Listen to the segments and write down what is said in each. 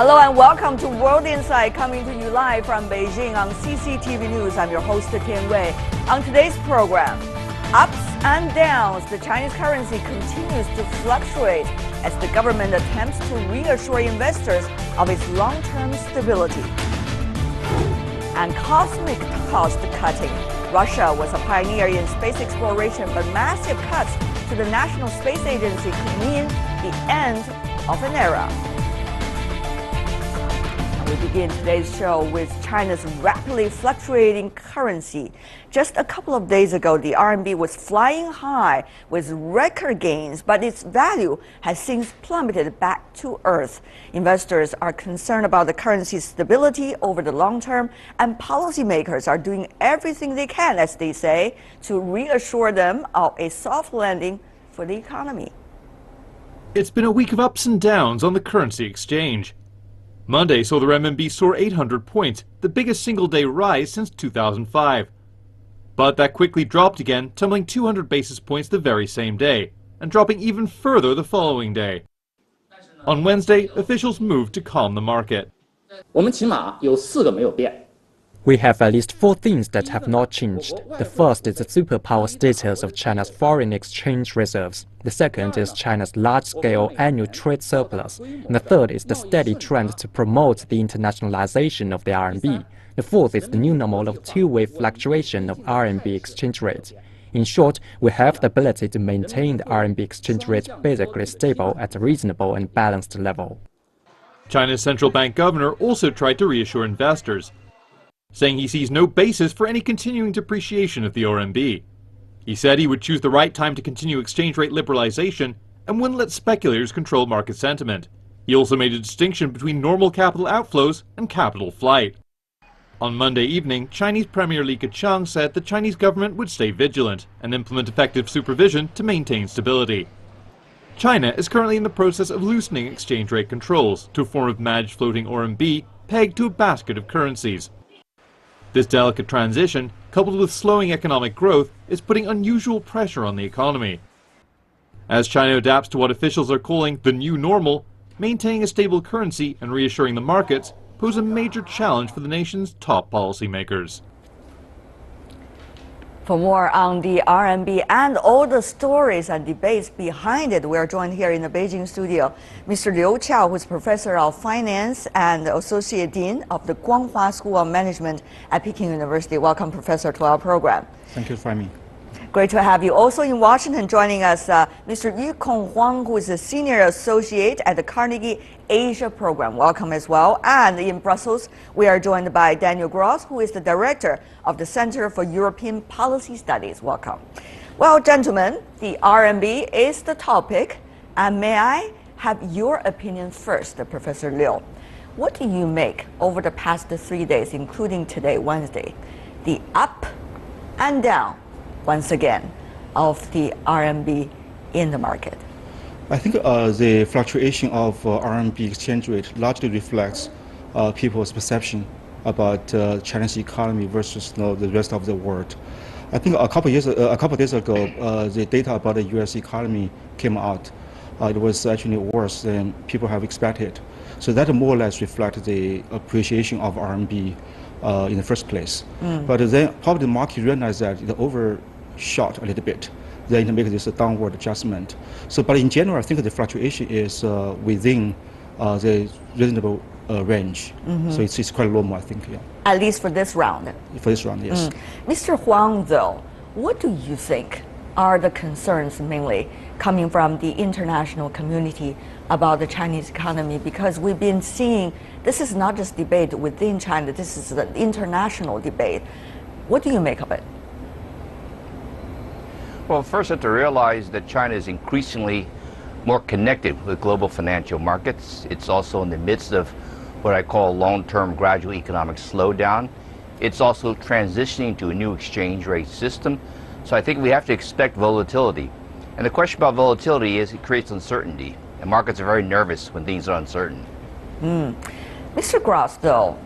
Hello and welcome to World Insight, coming to you live from Beijing on CCTV News. I'm your host, Tian Wei. On today's program, ups and downs, the Chinese currency continues to fluctuate as the government attempts to reassure investors of its long-term stability. And cosmic cost cutting. Russia was a pioneer in space exploration, but massive cuts to the National Space Agency could mean the end of an era. We begin today's show with China's rapidly fluctuating currency. Just a couple of days ago, the RMB was flying high with record gains, but its value has since plummeted back to earth. Investors are concerned about the currency's stability over the long term, and policymakers are doing everything they can, as they say, to reassure them of a soft landing for the economy. It's been a week of ups and downs on the currency exchange. Monday saw the renminbi soar 800 points, the biggest single-day rise since 2005. But that quickly dropped again, tumbling 200 basis points the very same day, and dropping even further the following day. On Wednesday, officials moved to calm the market. We have at least 4 things that have not changed. The first is the superpower status of China's foreign exchange reserves. The second is China's large-scale annual trade surplus. And the third is the steady trend to promote the internationalization of the RMB. The fourth is the new normal of two-way fluctuation of RMB exchange rate. In short, we have the ability to maintain the RMB exchange rate basically stable at a reasonable and balanced level. China's central bank governor also tried to reassure investors, saying he sees no basis for any continuing depreciation of the RMB. He said he would choose the right time to continue exchange rate liberalization and wouldn't let speculators control market sentiment. He also made a distinction between normal capital outflows and capital flight. On Monday evening, Chinese Premier Li Keqiang said the Chinese government would stay vigilant and implement effective supervision to maintain stability. China is currently in the process of loosening exchange rate controls to a form of managed floating RMB pegged to a basket of currencies. This delicate transition, coupled with slowing economic growth, is putting unusual pressure on the economy. As China adapts to what officials are calling the new normal, maintaining a stable currency and reassuring the markets pose a major challenge for the nation's top policymakers. For more on the RMB and all the stories and debates behind it, we are joined here in the Beijing studio, Mr. Liu Qiao, who is Professor of Finance and Associate Dean of the Guanghua School of Management at Peking University. Welcome, Professor, to our program. Thank you for having me. Great to have you. Also in Washington, joining us, Mr. Yukong Huang, who is a Senior Associate at the Carnegie Asia Program. Welcome as well. And in Brussels, we are joined by Daniel Gross, who is the Director of the Center for European Policy Studies. Welcome. Well, gentlemen, the RMB is the topic. And may I have your opinion first, Professor Liu? What do you make over the past 3 days, including today, Wednesday, the up and down, once again, of the RMB in the market? I think the fluctuation of RMB exchange rate largely reflects people's perception about Chinese economy versus the rest of the world. I think a couple of days ago, the data about the U.S. economy came out. It was actually worse than people have expected. So that more or less reflects the appreciation of RMB in the first place. But then probably the market realized that it overshot a little bit. Then to make this a downward adjustment. So, but in general, I think the fluctuation is within the reasonable range. So it's quite normal, I think. Yeah. At least for this round. For this round, yes. Mr. Huang, though, what do you think are the concerns mainly coming from the international community about the Chinese economy? Because we've been seeing this is not just debate within China, this is an international debate. What do you make of it? Well, first, you have to realize that China is increasingly more connected with global financial markets. It's also in the midst of what I call long-term gradual economic slowdown. It's also transitioning to a new exchange rate system. So I think we have to expect volatility. And the question about volatility is it creates uncertainty. And markets are very nervous when things are uncertain. Mr. Gross, though,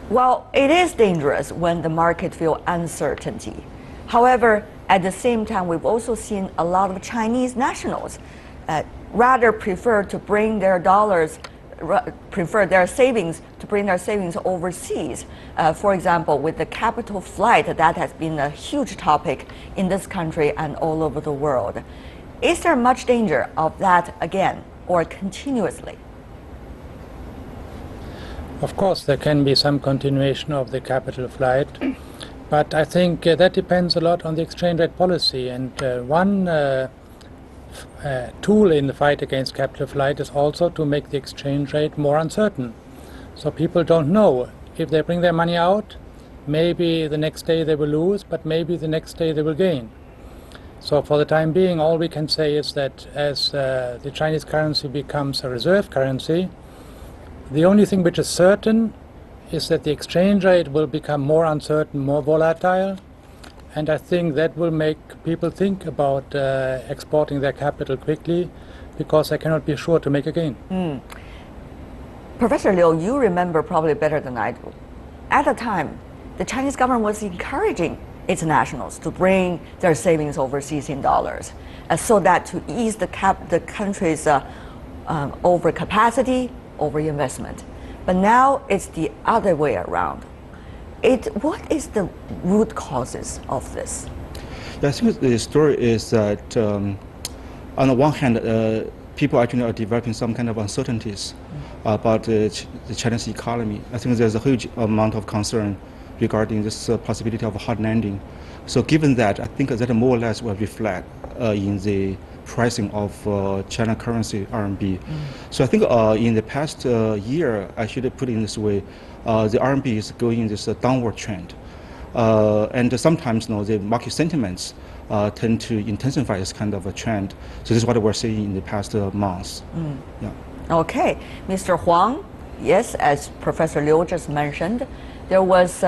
well, it is dangerous when the market feels uncertainty. However, at the same time, we've also seen a lot of Chinese nationals rather prefer to bring their dollars prefer their savings to bring their savings overseas. For example, with the capital flight, that has been a huge topic in this country and all over the world. Is there much danger of that again or continuously? Of course, there can be some continuation of the capital flight, but I think that depends a lot on the exchange rate policy. And one tool in the fight against capital flight is also to make the exchange rate more uncertain. So people don't know if they bring their money out, maybe the next day they will lose, but maybe the next day they will gain. So for the time being, all we can say is that as the Chinese currency becomes a reserve currency, the only thing which is certain is that the exchange rate will become more uncertain, more volatile, and I think that will make people think about exporting their capital quickly because they cannot be sure to make a gain. Professor Liu, you remember probably better than I do. At the time, the Chinese government was encouraging its nationals to bring their savings overseas in dollars so that to ease the country's overcapacity, overinvestment. But now it's the other way around. What is the root causes of this? Yeah, I think the story is that on the one hand, people actually are developing some kind of uncertainties about the Chinese economy. I think there's a huge amount of concern regarding this possibility of a hard landing. So given that, I think that more or less will reflect in the pricing of China currency, RMB. So I think in the past year, I should put it in this way, the RMB is going in this downward trend. And sometimes the market sentiments tend to intensify this kind of a trend. So this is what we're seeing in the past months. Yeah. Okay, Mr. Huang, yes, as Professor Liu just mentioned, there was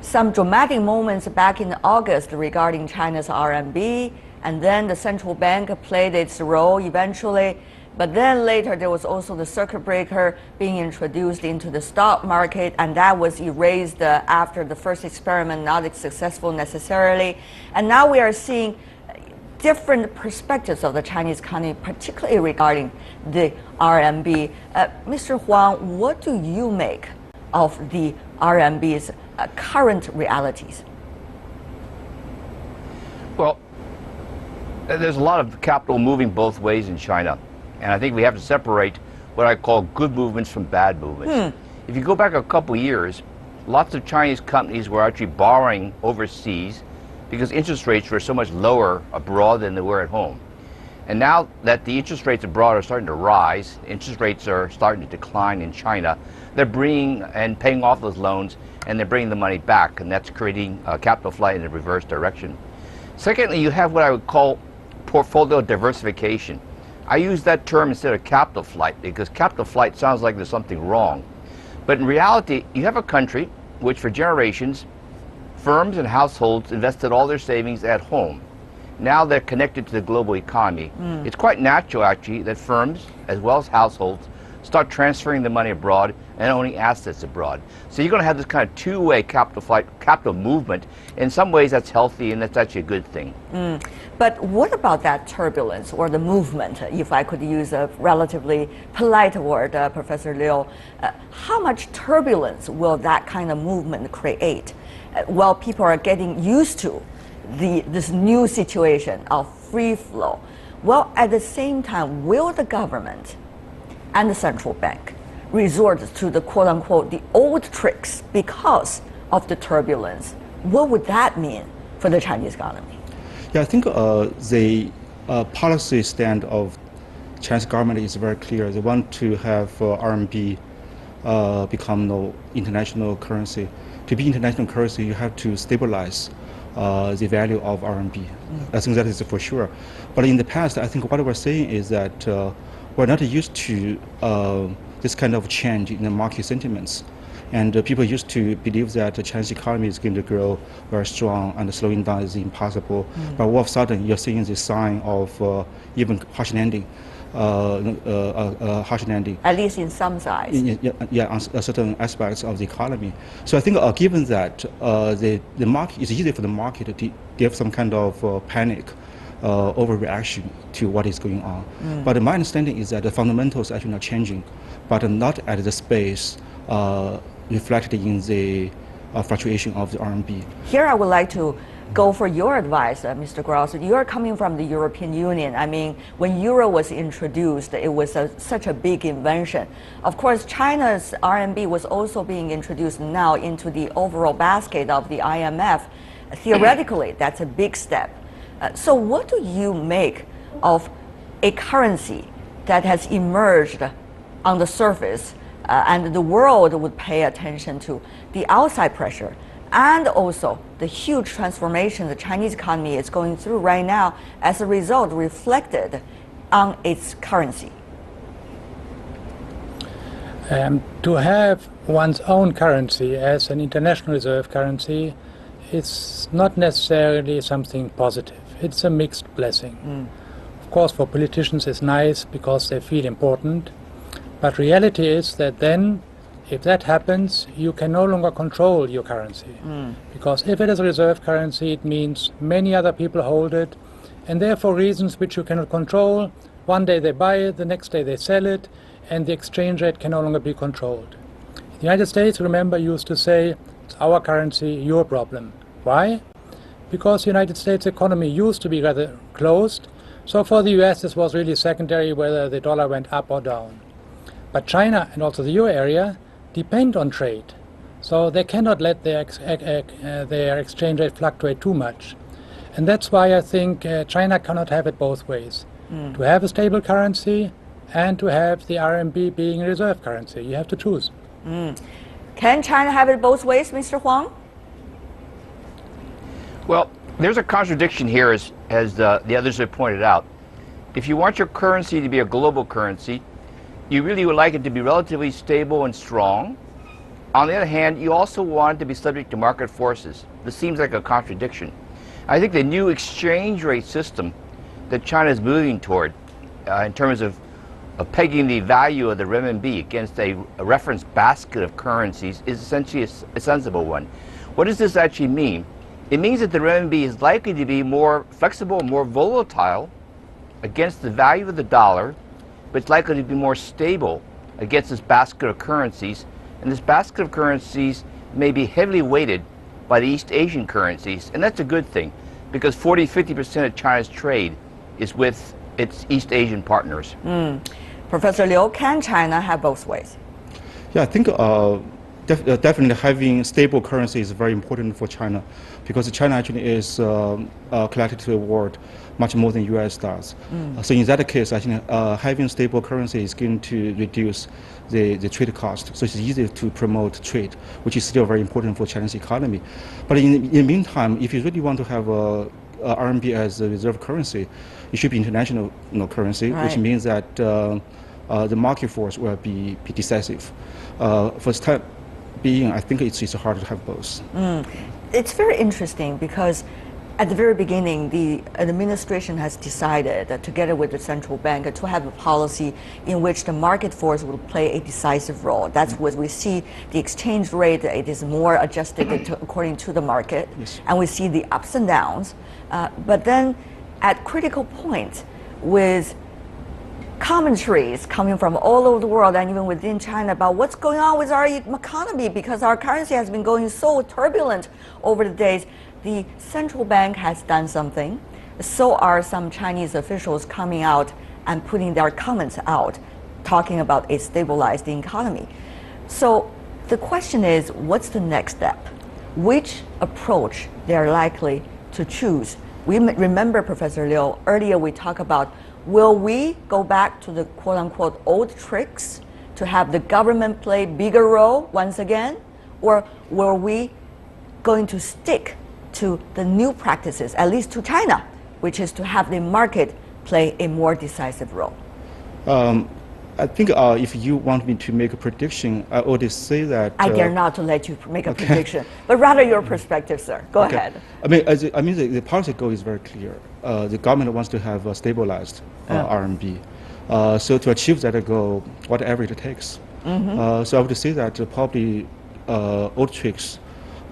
some dramatic moments back in August regarding China's RMB, and then the central bank played its role eventually. But then later there was also the circuit breaker being introduced into the stock market, and that was erased after the first experiment, not successful necessarily. And now we are seeing different perspectives of the Chinese economy, particularly regarding the RMB. Mr. Huang, what do you make of the RMB's current realities? Well, there's a lot of capital moving both ways in China. And I think we have to separate what I call good movements from bad movements. If you go back a couple years, lots of Chinese companies were actually borrowing overseas because interest rates were so much lower abroad than they were at home. And now that the interest rates abroad are starting to rise, interest rates are starting to decline in China, they're bringing and paying off those loans, and they're bringing the money back, and that's creating a capital flight in the reverse direction. Secondly, you have what I would call portfolio diversification. I use that term instead of capital flight because capital flight sounds like there's something wrong. But in reality, you have a country which for generations, firms and households invested all their savings at home. Now they're connected to the global economy. It's quite natural, actually, that firms, as well as households, start transferring the money abroad and owning assets abroad. So you're going to have this kind of two-way capital flight, capital movement. In some ways, that's healthy, and that's actually a good thing. But what about that turbulence or the movement, if I could use a relatively polite word, Professor Liu? How much turbulence will that kind of movement create while people are getting used to this new situation of free flow? Well, at the same time, will the government and the central bank resort to the quote-unquote the old tricks because of the turbulence? What would that mean for the Chinese economy? Yeah, I think the policy stand of Chinese government is very clear. They want to have RMB become international currency. To be international currency, you have to stabilize the value of RMB. I think that is for sure. But in the past, I think what we're saying is that we're not used to this kind of change in the market sentiments. And people used to believe that the Chinese economy is going to grow very strong and slowing down is impossible. But all of a sudden, you're seeing the sign of even harsh landing. Harsh landing. At least in some sides. Yeah, on certain aspects of the economy. So I think given that the market, it's easy for the market to give some kind of panic overreaction to what is going on. But my understanding is that the fundamentals are actually not changing, but not at the space reflected in the fluctuation of the RMB. Here I would like to go for your advice, Mr. Gross. You're coming from the European Union. I mean, when Euro was introduced, it was such a big invention. Of course, China's RMB was also being introduced now into the overall basket of the IMF. Theoretically, that's a big step. So what do you make of a currency that has emerged on the surface and the world would pay attention to the outside pressure and also the huge transformation the Chinese economy is going through right now as a result reflected on its currency? To have one's own currency as an international reserve currency is not necessarily something positive. It's a mixed blessing. Of course, for politicians it's nice because they feel important, but reality is that then if that happens, you can no longer control your currency. Because if it is a reserve currency, it means many other people hold it, and therefore reasons which you cannot control, one day they buy it, the next day they sell it, and the exchange rate can no longer be controlled. The United States, remember, used to say, it's our currency, your problem. Why? Because the United States economy used to be rather closed, so for the US this was really secondary whether the dollar went up or down. But China and also the euro area depend on trade, so they cannot let their exchange rate fluctuate too much. And that's why I think China cannot have it both ways. To have a stable currency and to have the RMB being a reserve currency. You have to choose. Can China have it both ways, Mr. Huang? Well, there's a contradiction here, as the others have pointed out. If you want your currency to be a global currency, you really would like it to be relatively stable and strong. On the other hand, you also want it to be subject to market forces. This seems like a contradiction. I think the new exchange rate system that China is moving toward, in terms of pegging the value of the renminbi against a reference basket of currencies, is essentially a sensible one. What does this actually mean? It means that the renminbi is likely to be more flexible, more volatile against the value of the dollar, but it's likely to be more stable against this basket of currencies. And this basket of currencies may be heavily weighted by the East Asian currencies. And that's a good thing, because 40–50% of China's trade is with its East Asian partners. Professor Liu, can China have both ways? Yeah, I think definitely having stable currency is very important for China, because China actually is connected to the world much more than US does. So in that case, I think having stable currency is going to reduce the trade cost. So it's easier to promote trade, which is still very important for Chinese economy. But in the meantime, if you really want to have RMB as a reserve currency, it should be international currency, which means that the market force will be decisive. For the time being, I think it's hard to have both. It's very interesting because at the very beginning, the administration has decided, together with the central bank, to have a policy in which the market force will play a decisive role. That's what we see. The exchange rate, it is more adjusted according to the market, and we see the ups and downs. But then, at critical points, with commentaries coming from all over the world and even within China about what's going on with our economy because our currency has been going so turbulent over the days, the central bank has done something. So are some Chinese officials coming out and putting their comments out, talking about a stabilized economy. So the question is, what's the next step? Which approach they're likely to choose? We remember, Professor Liu, earlier we talked about, will we go back to the quote-unquote old tricks to have the government play bigger role once again? Or were we going to stick to the new practices, at least to China, which is to have the market play a more decisive role? I think if you want me to make a prediction, I would say that... I dare not to let you make a prediction, but rather your perspective, sir. Go ahead. I mean, the policy goal is very clear. The government wants to have a stabilized RMB. So to achieve that goal, whatever it takes. So I would say that probably old tricks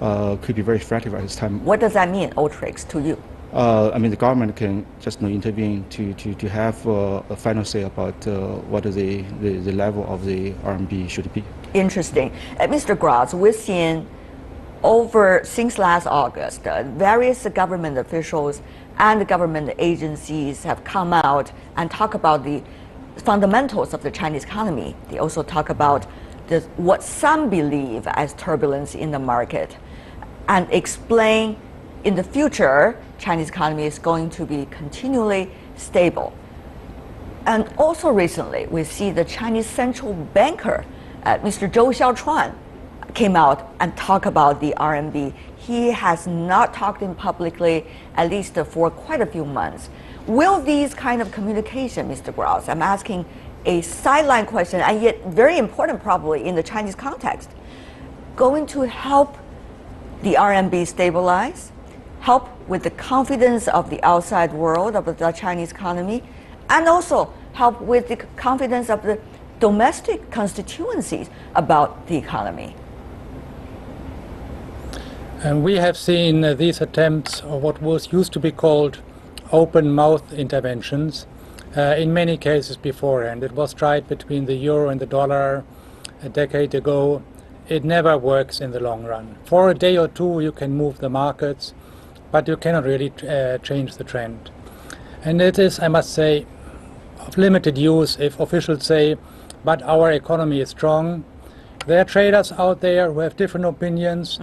could be very effective at this time. What does that mean, old tricks, to you? I mean, the government can just intervene to have a final say about what the level of the RMB should be. Interesting. Mr. Gross, we've seen since last August, various government officials and government agencies have come out and talk about the fundamentals of the Chinese economy. They also talk about what some believe as turbulence in the market and explain in the future, Chinese economy is going to be continually stable. And also recently, we see the Chinese central banker, Mr. Zhou Xiaochuan, came out and talked about the RMB. He has not talked in publicly, at least for quite a few months. Will these kind of communication, Mr. Gross, I'm asking a sideline question, and yet very important probably in the Chinese context, going to help the RMB stabilize, help with the confidence of the outside world of the Chinese economy, and also help with the confidence of the domestic constituencies about the economy? And we have seen these attempts of what used to be called open mouth interventions in many cases beforehand. It was tried between the euro and the dollar a decade ago. It never works in the long run. For a day or two you can move the markets, but you cannot really change the trend. And it is, I must say, of limited use if officials say, but our economy is strong. There are traders out there who have different opinions,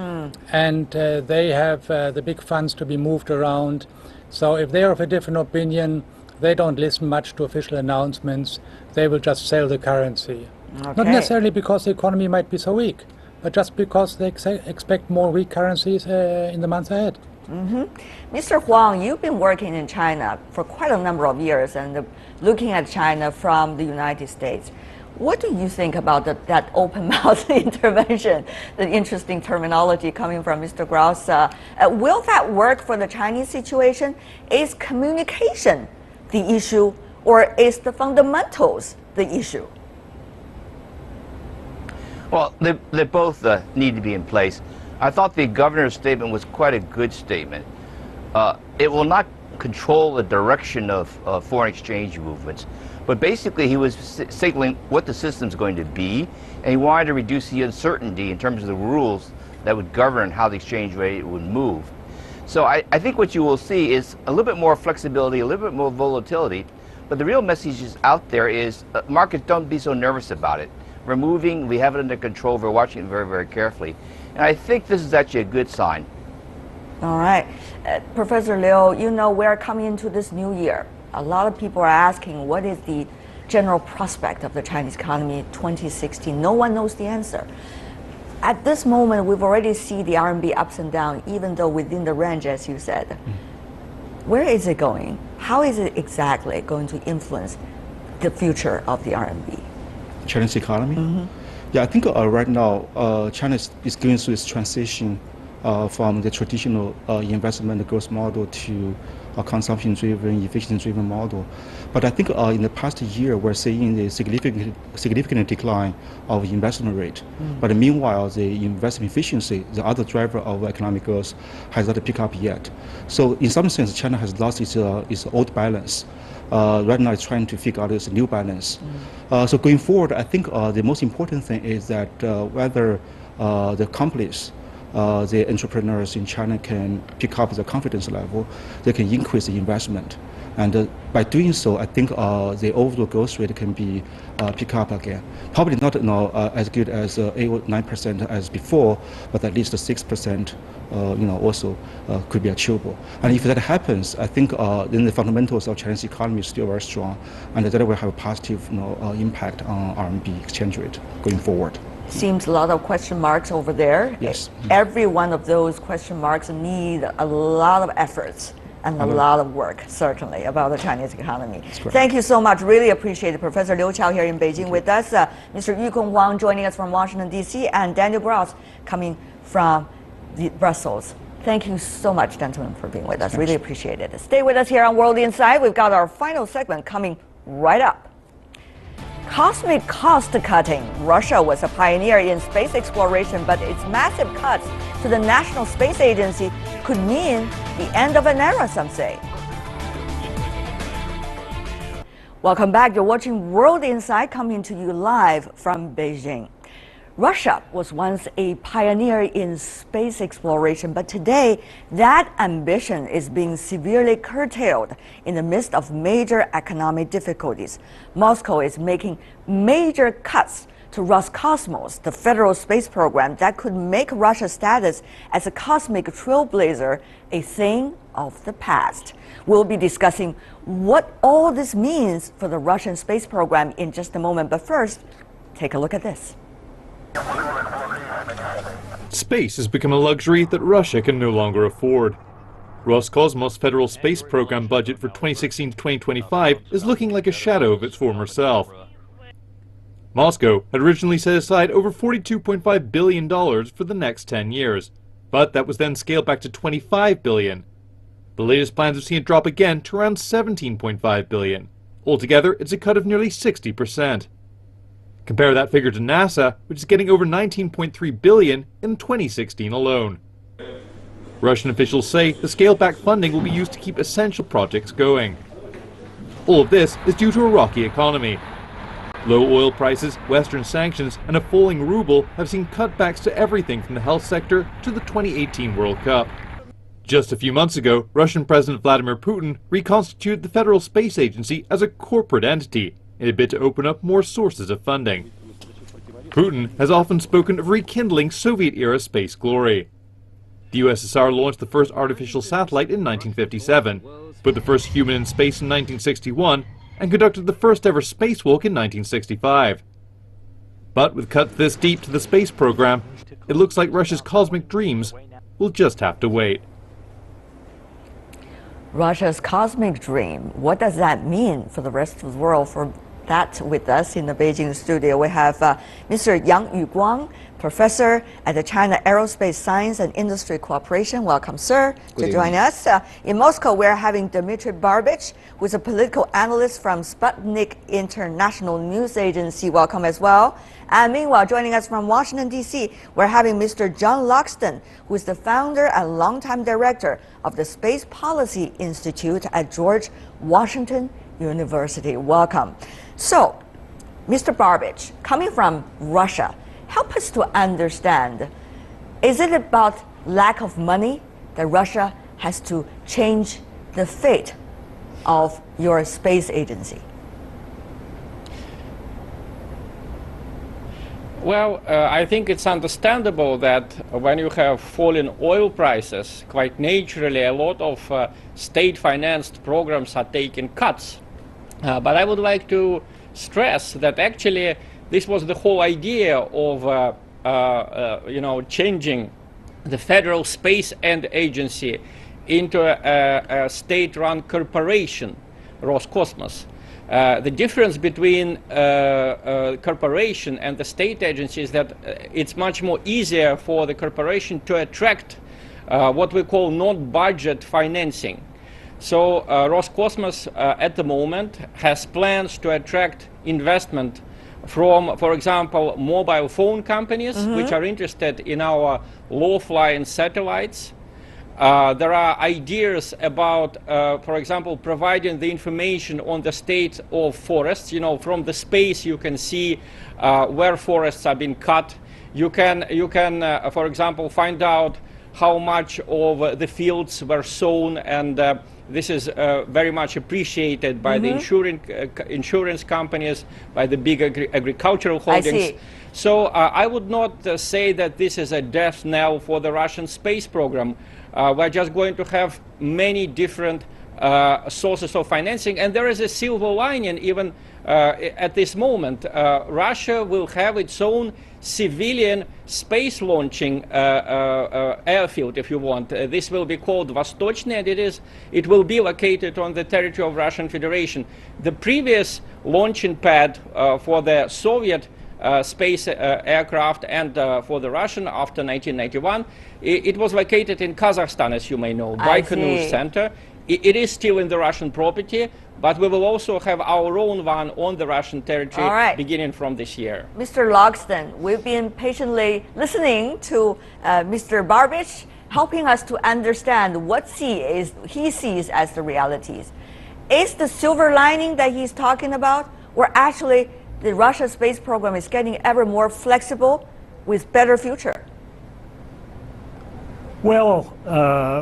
and they have the big funds to be moved around. So if they are of a different opinion, they don't listen much to official announcements. They will just sell the currency. Okay. Not necessarily because the economy might be so weak, but just because they expect more weak currencies in the months ahead. Mr. Huang, you've been working in China for quite a number of years and looking at China from the United States. What do you think about that open mouth intervention, the interesting terminology coming from Mr. Gross? Will that work for the Chinese situation? Is communication the issue, or is the fundamentals the issue? Well, they both need to be in place. I thought the governor's statement was quite a good statement. It will not control the direction of foreign exchange movements, but basically he was signaling what the system's going to be, and he wanted to reduce the uncertainty in terms of the rules that would govern how the exchange rate would move. So I think what you will see is a little bit more flexibility, a little bit more volatility, but the real message is out there is markets, don't be so nervous about it. We're moving, we have it under control, we're watching it very, very carefully. And I think this is actually a good sign. All right. Professor Liu, you know we're coming into this new year. A lot of people are asking what is the general prospect of the Chinese economy in 2016. No one knows the answer. At this moment, we've already seen the RMB ups and down, even though within the range, as you said. Where is it going? How is it exactly going to influence the future of the RMB? Chinese economy? Yeah, I think right now China is going through this transition from the traditional investment growth model to a consumption-driven, efficiency-driven model. But I think in the past year, we're seeing the significant decline of investment rate. But meanwhile, the investment efficiency, the other driver of economic growth, has not picked up yet. So in some sense, China has lost its old balance. Right now, it's trying to figure out its new balance. So going forward, I think the most important thing is that whether the companies, the entrepreneurs in China can pick up the confidence level, they can increase the investment. And by doing so, I think the overall growth rate can be pick up again. Probably not as good as 8 or 9% as before, but at least 6% also could be achievable. And if that happens, I think then the fundamentals of Chinese economy is still very strong, and that will have a positive impact on RMB exchange rate going forward. Seems a lot of question marks over there. Yes. Every one of those question marks need a lot of efforts and a lot of work, certainly, about the Chinese economy. Thank you so much. Really appreciate it. Professor Liu Qiao here in Beijing with us, Mr. Yukong Huang joining us from Washington, D.C., and Daniel Gross coming from Brussels. Thank you so much, gentlemen, for being with us. Really appreciate it. Stay with us here on World Inside. We've got our final segment coming right up. Cosmic cost cutting. Russia was a pioneer in space exploration, but its massive cuts to the National Space Agency could mean the end of an era, some say. Welcome back. You're watching World Insight, coming to you live from Beijing. Russia was once a pioneer in space exploration, but today that ambition is being severely curtailed in the midst of major economic difficulties. Moscow is making major cuts to Roscosmos, the federal space program that could make Russia's status as a cosmic trailblazer a thing of the past. We'll be discussing what all this means for the Russian space program in just a moment, but first, take a look at this. Space has become a luxury that Russia can no longer afford. Roscosmos' federal space program budget for 2016 to 2025 is looking like a shadow of its former self. Moscow had originally set aside over $42.5 billion for the next 10 years, but that was then scaled back to $25 billion. The latest plans have seen it drop again to around $17.5 billion. Altogether, it's a cut of nearly 60%. Compare that figure to NASA, which is getting over $19.3 billion in 2016 alone. Russian officials say the scaled-back funding will be used to keep essential projects going. All of this is due to a rocky economy. Low oil prices, Western sanctions, and a falling ruble have seen cutbacks to everything from the health sector to the 2018 World Cup. Just a few months ago, Russian President Vladimir Putin reconstituted the Federal Space Agency as a corporate entity in a bid to open up more sources of funding. Putin has often spoken of rekindling Soviet-era space glory. The USSR launched the first artificial satellite in 1957, put the first human in space in 1961, and conducted the first ever spacewalk in 1965. But with cuts this deep to the space program, it looks like Russia's cosmic dreams will just have to wait. Russia's cosmic dream, what does that mean for the rest of the world? For that, with us in the Beijing studio, we have Mr. Yang Yuguang, professor at the China Aerospace Science and Industry Corporation. Welcome, sir, to join us. In Moscow, we're having Dmitry Barbich, who is a political analyst from Sputnik International News Agency. Welcome as well. And meanwhile, joining us from Washington, D.C., we're having Mr. John Loxton, who is the founder and longtime director of the Space Policy Institute at George Washington University. Welcome. So, Mr. Barbich, coming from Russia, help us to understand, is it about lack of money that Russia has to change the fate of your space agency? Well, I think it's understandable that when you have fallen oil prices, quite naturally a lot of state-financed programs are taking cuts. But I would like to stress that actually this was the whole idea of changing the Federal Space Agency into a state-run corporation, Roscosmos. The difference between corporation and the state agency is that it's much more easier for the corporation to attract what we call non-budget financing. So Roscosmos at the moment has plans to attract investment from, for example, mobile phone companies, which are interested in our low-flying satellites. There are ideas about, for example, providing the information on the state of forests. You know, from the space you can see where forests are being cut. You can, for example, find out how much of the fields were sown, and this is very much appreciated by the insurance companies, by the big agricultural holdings. So I would not say that this is a death knell for the Russian space program. We're just going to have many different sources of financing, and there is a silver lining even at this moment. Russia will have its own civilian space launching airfield, if you want. This will be called Vostochny, and it will be located on the territory of Russian Federation. The previous launching pad for the Soviet space aircraft and for the Russian after 1991, it was located in Kazakhstan, as you may know, Baikonur Center. It is still in the Russian property, but we will also have our own one on the Russian territory All right. beginning from this year. Mr. Logsdon, we've been patiently listening to Mr. Barbich, helping us to understand what he sees as the realities. Is the silver lining that he's talking about, or actually the Russia space program is getting ever more flexible with better future? Well,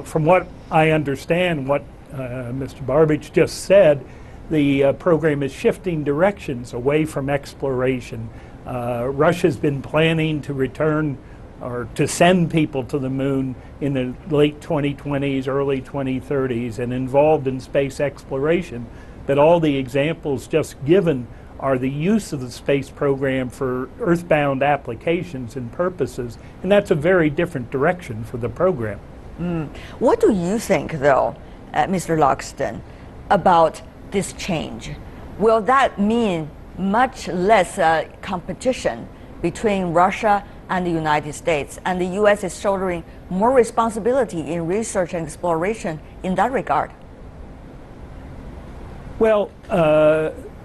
from what I understand, what Mr. Barbich just said, the program is shifting directions away from exploration. Russia's been planning to return or to send people to the moon in the late 2020s, early 2030s, and involved in space exploration. But all the examples just given are the use of the space program for earthbound applications and purposes, and that's a very different direction for the program. What do you think, though, Mr. Logsdon, about this change? Will that mean much less competition between Russia and the United States, and the U.S. is shouldering more responsibility in research and exploration in that regard? Well,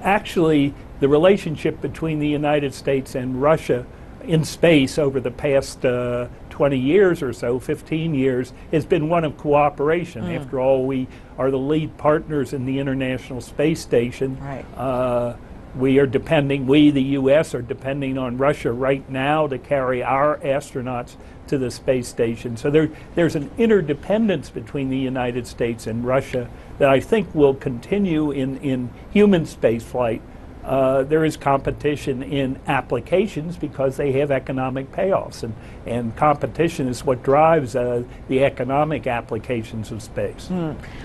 actually, the relationship between the United States and Russia in space over the past 20 years or so, 15 years, has been one of cooperation. After all, we are the lead partners in the International Space Station. Right. We, the U.S., are depending on Russia right now to carry our astronauts to the space station. So there's an interdependence between the United States and Russia that I think will continue in human space flight. There is competition in applications because they have economic payoffs, and competition is what drives the economic applications of space.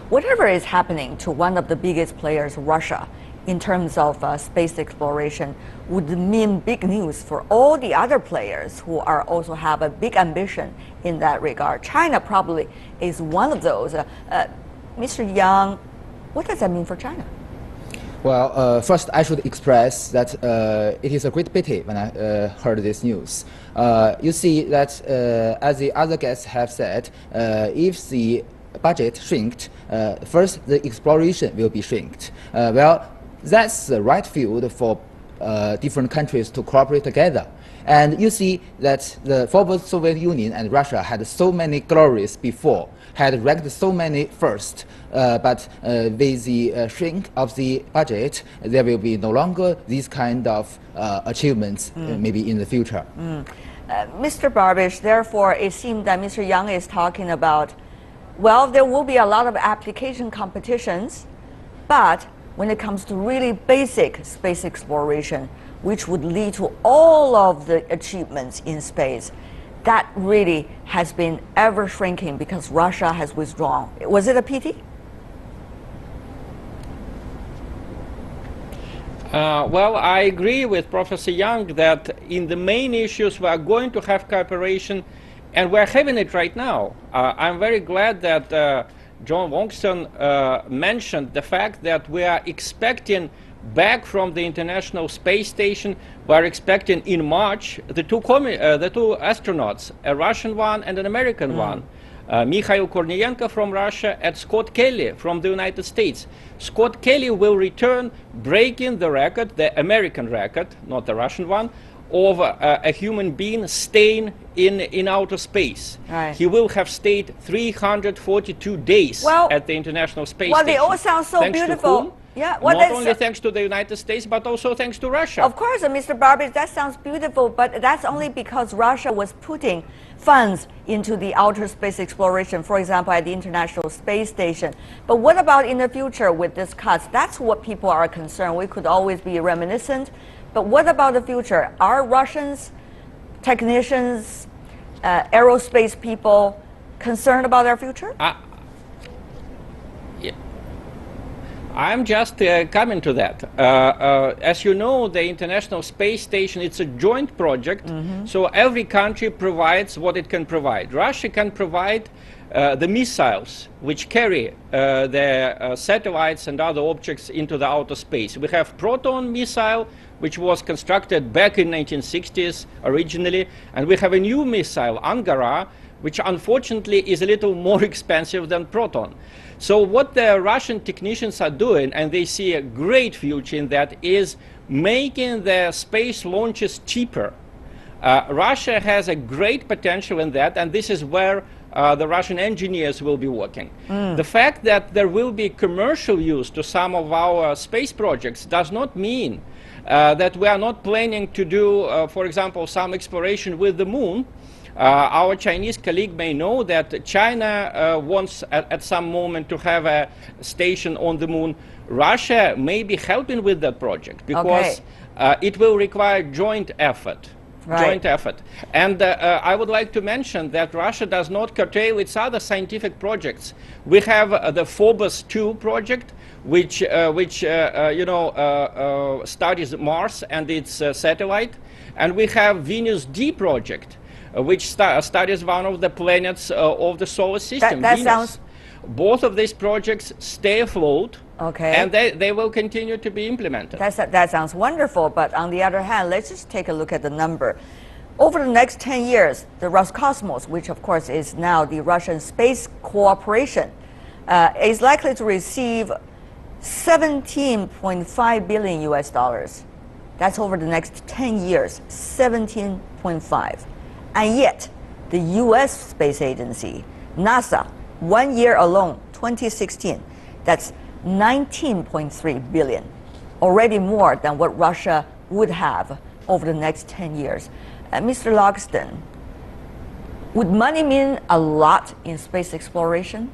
Whatever is happening to one of the biggest players, Russia, in terms of space exploration, would mean big news for all the other players who also have a big ambition in that regard. China probably is one of those. Mr. Yang, what does that mean for China? Well, first I should express that it is a great pity when I heard this news. You see that, as the other guests have said, if the budget shrinked, first the exploration will be shrinked. Well, that's the right field for different countries to cooperate together. And you see that the former Soviet Union and Russia had so many glories before, had ranked so many first, but with the shrink of the budget, there will be no longer these kind of achievements maybe in the future. Mr. Barbich, therefore, it seems that Mr. Yang is talking about, well, there will be a lot of application competitions, but when it comes to really basic space exploration, which would lead to all of the achievements in space, that really has been ever shrinking because Russia has withdrawn. Was it a pity? Well, I agree with Professor Yang that in the main issues we are going to have cooperation, and we're having it right now. I'm very glad that John Logsdon mentioned the fact that we are expecting back from the International Space Station, we are expecting in March the two astronauts, a Russian one and an American one. Mikhail Kornienko from Russia and Scott Kelly from the United States. Scott Kelly will return breaking the record, the American record, not the Russian one, of a human being staying in outer space. Right. He will have stayed 342 days at the International Space Station. Well, they all sound so thanks beautiful. To whom? Yeah, well, not only thanks to the United States, but also thanks to Russia. Of course, Mr. Barbich, that sounds beautiful, but that's only because Russia was putting funds into the outer space exploration, for example, at the International Space Station. But what about in the future with this cuts? That's what people are concerned. We could always be reminiscent, but what about the future? Are Russians, technicians, aerospace people concerned about their future? I'm just coming to that. As you know, the International Space Station, it's a joint project, so every country provides what it can provide. Russia can provide the missiles which carry the satellites and other objects into the outer space. We have Proton missile, which was constructed back in 1960s originally, and we have a new missile, Angara, which unfortunately is a little more expensive than Proton. So what the Russian technicians are doing, and they see a great future in that, is making the space launches cheaper. Russia has a great potential in that, and this is where the Russian engineers will be working. The fact that there will be commercial use to some of our space projects does not mean that we are not planning to do, for example, some exploration with the moon. Our Chinese colleague may know that China wants at some moment to have a station on the moon. Russia may be helping with that project because it will require joint effort. Joint effort. And I would like to mention that Russia does not curtail its other scientific projects. We have the Phobos 2 project, which studies Mars and its satellite. And we have Venus D project, which studies one of the planets of the solar system, Venus. Both of these projects stay afloat, and they will continue to be implemented. That sounds wonderful, but on the other hand, let's just take a look at the number. Over the next 10 years, the Roscosmos, which of course is now the Russian Space Corporation, is likely to receive 17.5 billion US dollars. That's over the next 10 years, 17.5. And yet, the US Space Agency, NASA, 1 year alone, 2016, that's 19.3 billion, already more than what Russia would have over the next 10 years. Mr. Logsdon, would money mean a lot in space exploration?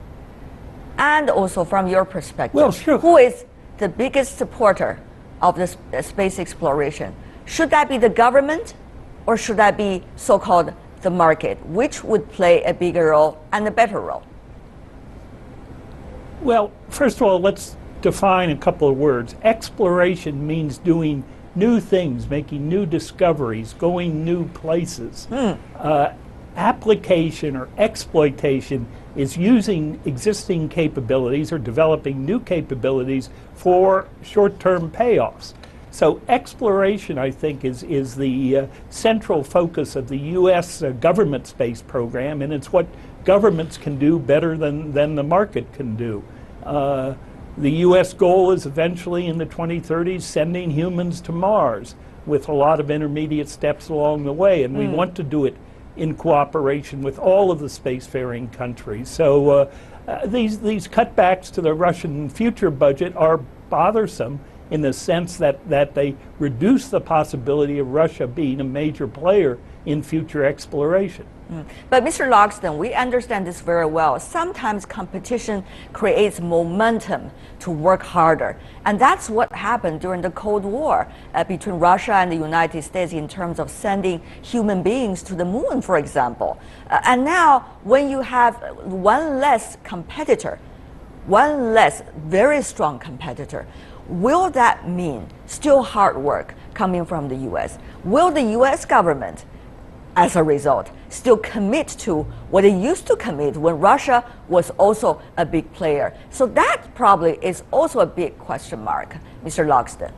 And also from your perspective, well, sure. Who is the biggest supporter of this space exploration? Should that be the government, or should that be so-called the market? Which would play a bigger role and a better role? Well, first of all, let's define a couple of words. Exploration means doing new things, making new discoveries, going new places. Application or exploitation is using existing capabilities or developing new capabilities for short-term payoffs. So exploration, I think, is the central focus of the U.S. Government space program, and it's what governments can do better than the market can do. The U.S. goal is eventually in the 2030s sending humans to Mars with a lot of intermediate steps along the way, and we want to do it in cooperation with all of the spacefaring countries. So these cutbacks to the Russian future budget are bothersome in the sense that they reduce the possibility of Russia being a major player in future exploration. But Mr. Logsdon, we understand this very well. Sometimes competition creates momentum to work harder. And that's what happened during the Cold War between Russia and the United States in terms of sending human beings to the moon, for example. And now, when you have one less competitor, one less very strong competitor, will that mean still hard work coming from the U.S.? Will the U.S. government, as a result, still commit to what it used to commit when Russia was also a big player? So that probably is also a big question mark, Mr. Logsdon.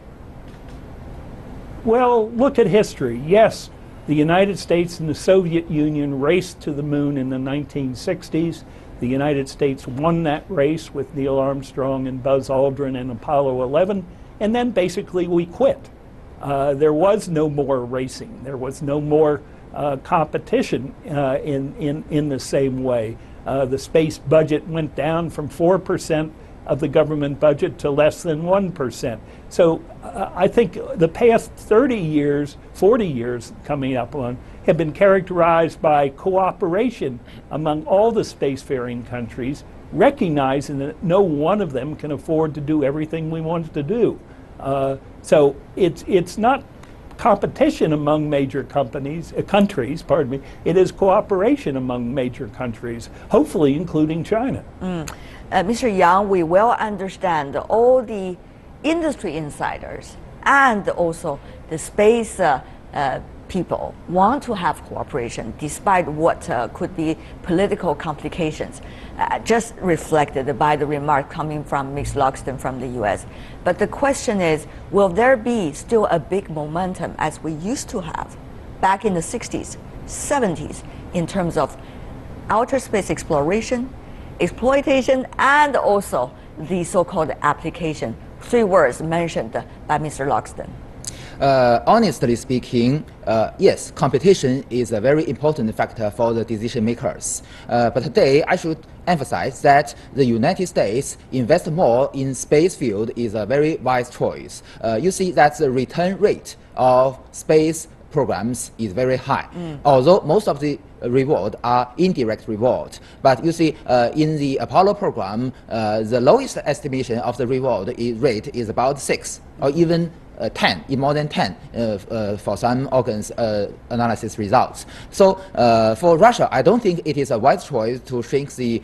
Well, look at history. Yes, the United States and the Soviet Union raced to the moon in the 1960s. The United States won that race with Neil Armstrong and Buzz Aldrin and Apollo 11, and then basically we quit. There was no more racing. There was no more competition in the same way. The space budget went down from 4% of the government budget to less than 1%. So I think the past 30 years, 40 years coming up on, have been characterized by cooperation among all the spacefaring countries, recognizing that no one of them can afford to do everything we want to do. So it's not competition among major countries, pardon me. It is cooperation among major countries, hopefully including China. Mr. Yang, we well understand all the industry insiders and also the space people want to have cooperation despite what could be political complications, just reflected by the remark coming from Ms. Loxton from the US. But the question is, will there be still a big momentum as we used to have back in the 60s, 70s in terms of outer space exploration, exploitation, and also the so-called application? Three words mentioned by Mr. Loxton. Honestly speaking, yes, competition is a very important factor for the decision makers. But today, I should emphasize that the United States invest more in space field is a very wise choice. You see that the return rate of space programs is very high, although most of the reward are indirect reward. But you see, in the Apollo program, the lowest estimation of the reward rate is about 6 or even 10, more than 10 for some organs analysis results. So for Russia, I don't think it is a wise choice to shrink the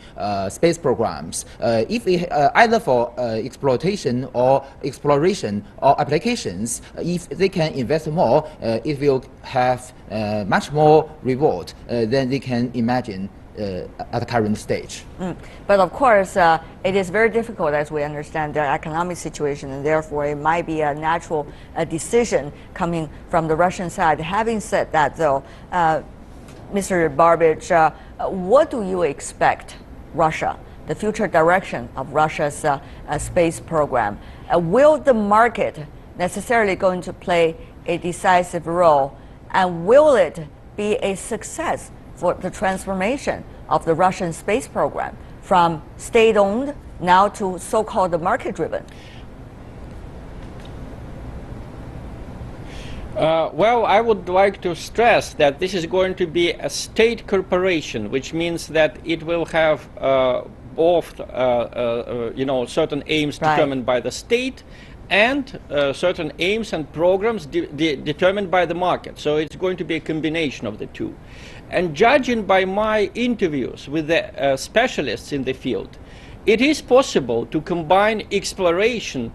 space programs. If we, either for exploitation or exploration or applications, if they can invest more, it will have much more reward than they can imagine at the current stage. But of course, it is very difficult as we understand the economic situation, and therefore it might be a natural decision coming from the Russian side. Having said that, though, Mr. Barbich, what do you expect Russia, the future direction of Russia's space program? Will the market necessarily going to play a decisive role, and will it be a success for the transformation of the Russian space program from state-owned now to so-called market-driven? Well, I would like to stress that this is going to be a state corporation, which means that it will have both, certain aims determined by the state and certain aims and programs determined by the market. So it's going to be a combination of the two. And judging by my interviews with the specialists in the field, it is possible to combine exploration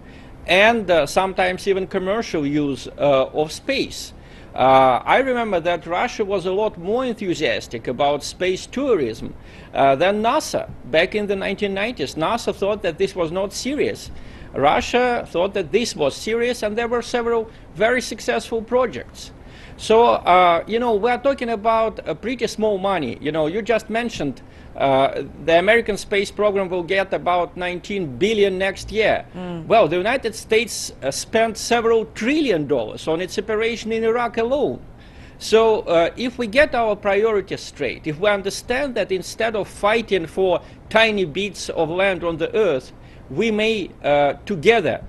and sometimes even commercial use of space. I remember that Russia was a lot more enthusiastic about space tourism than NASA. Back in the 1990s, NASA thought that this was not serious. Russia thought that this was serious, and there were several very successful projects. So, we're talking about a pretty small money. You just mentioned the American space program will get about $19 billion next year. Well, the United States spent several $1 trillion on its operation in Iraq alone. So if we get our priorities straight, if we understand that instead of fighting for tiny bits of land on the earth, we may together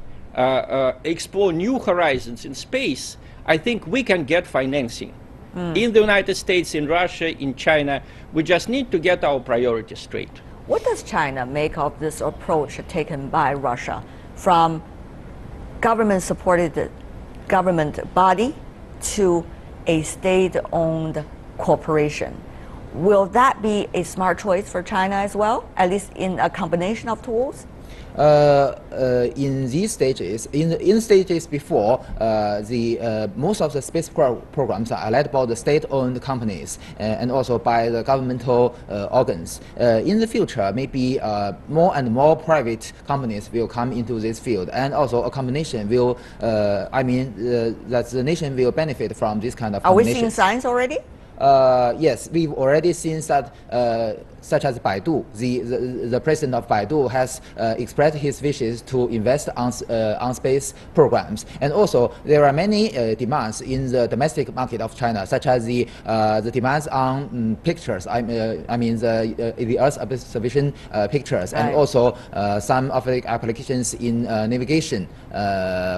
explore new horizons in space, I think we can get financing. In the United States, in Russia, in China, we just need to get our priorities straight. What does China make of this approach taken by Russia from government-supported government body to a state-owned corporation? Will that be a smart choice for China as well, at least in a combination of tools? In these stages, in stages before, most of the space programs are led by the state-owned companies and also by the governmental organs. In the future, maybe more and more private companies will come into this field, and also a combination will, that the nation will benefit from this kind of combination. Are we seeing signs already? Yes, we've already seen that, such as Baidu, the president of Baidu has expressed his wishes to invest on space programs. And also, there are many demands in the domestic market of China, such as the demands on pictures, the Earth observation pictures, and also some of the applications in navigation,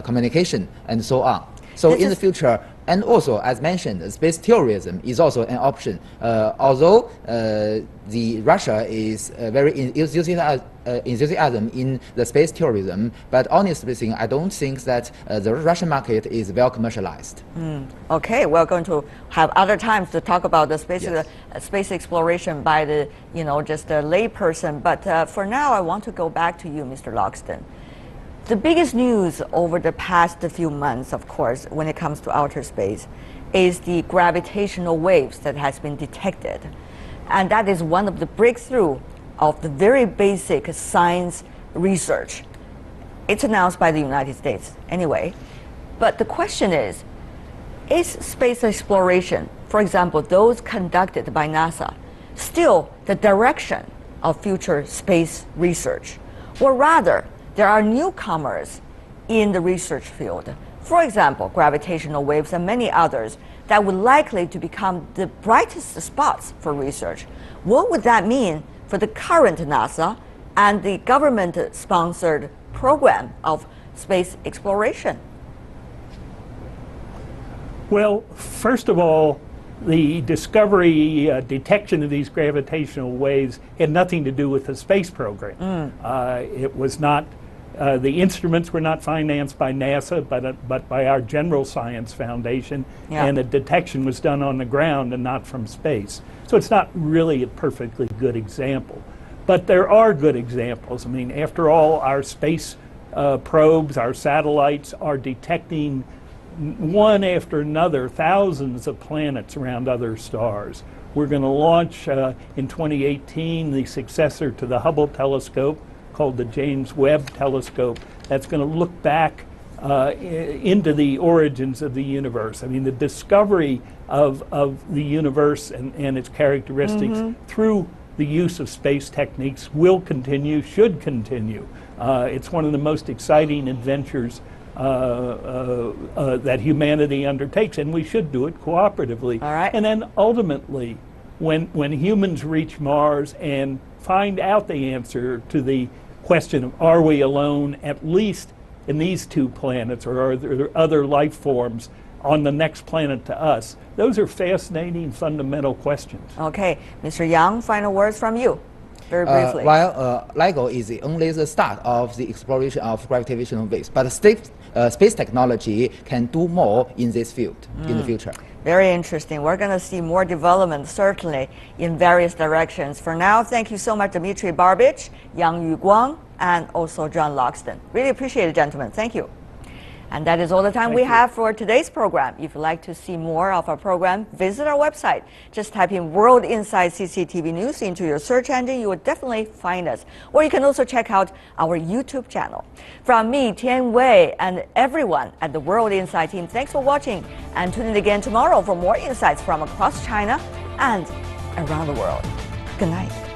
communication, and so on. So in the future, and also, as mentioned, space tourism is also an option. Although Russia is very enthusiasm in the space tourism, but honestly speaking, I don't think that the Russian market is well commercialized. Okay, we're going to have other times to talk about the space, space exploration by the, just a layperson. But for now, I want to go back to you, Mr. Loxton. The biggest news over the past few months, of course, when it comes to outer space, is the gravitational waves that has been detected. And that is one of the breakthrough of the very basic science research. It's announced by the United States anyway. But the question is space exploration, for example, those conducted by NASA, still the direction of future space research? Or rather, there are newcomers in the research field, for example, gravitational waves and many others, that would likely to become the brightest spots for research. What would that mean for the current NASA and the government-sponsored program of space exploration? Well, first of all, the discovery, detection of these gravitational waves had nothing to do with the space program. It was not, the instruments were not financed by NASA, but by our General Science Foundation, and the detection was done on the ground and not from space. So it's not really a perfectly good example. But there are good examples. I mean, after all, our space probes, our satellites are detecting one after another thousands of planets around other stars. We're going to launch in 2018 the successor to the Hubble telescope called the James Webb Telescope. That's going to look back into the origins of the universe. I mean, the discovery of the universe and its characteristics through the use of space techniques will continue, should continue. It's one of the most exciting adventures that humanity undertakes, and we should do it cooperatively. All right. And then ultimately, when humans reach Mars and find out the answer to the question of are we alone, at least in these two planets, or are there other life forms on the next planet to us? Those are fascinating, fundamental questions. Okay, Mr. Yang, final words from you, very briefly. While LIGO is only the start of the exploration of gravitational waves, but space technology can do more in this field in the future. Very interesting. We're going to see more development, certainly, in various directions. For now, thank you so much, Dmitry Barbich, Yang Yuguang, and also John Loxton. Really appreciate it, gentlemen. Thank you. And that is all the time we have for today's program. If you'd like to see more of our program, visit our website. Just type in World Insight CCTV News into your search engine. You will definitely find us. Or you can also check out our YouTube channel. From me, Tian Wei, and everyone at the World Insight team, thanks for watching. And tune in again tomorrow for more insights from across China and around the world. Good night.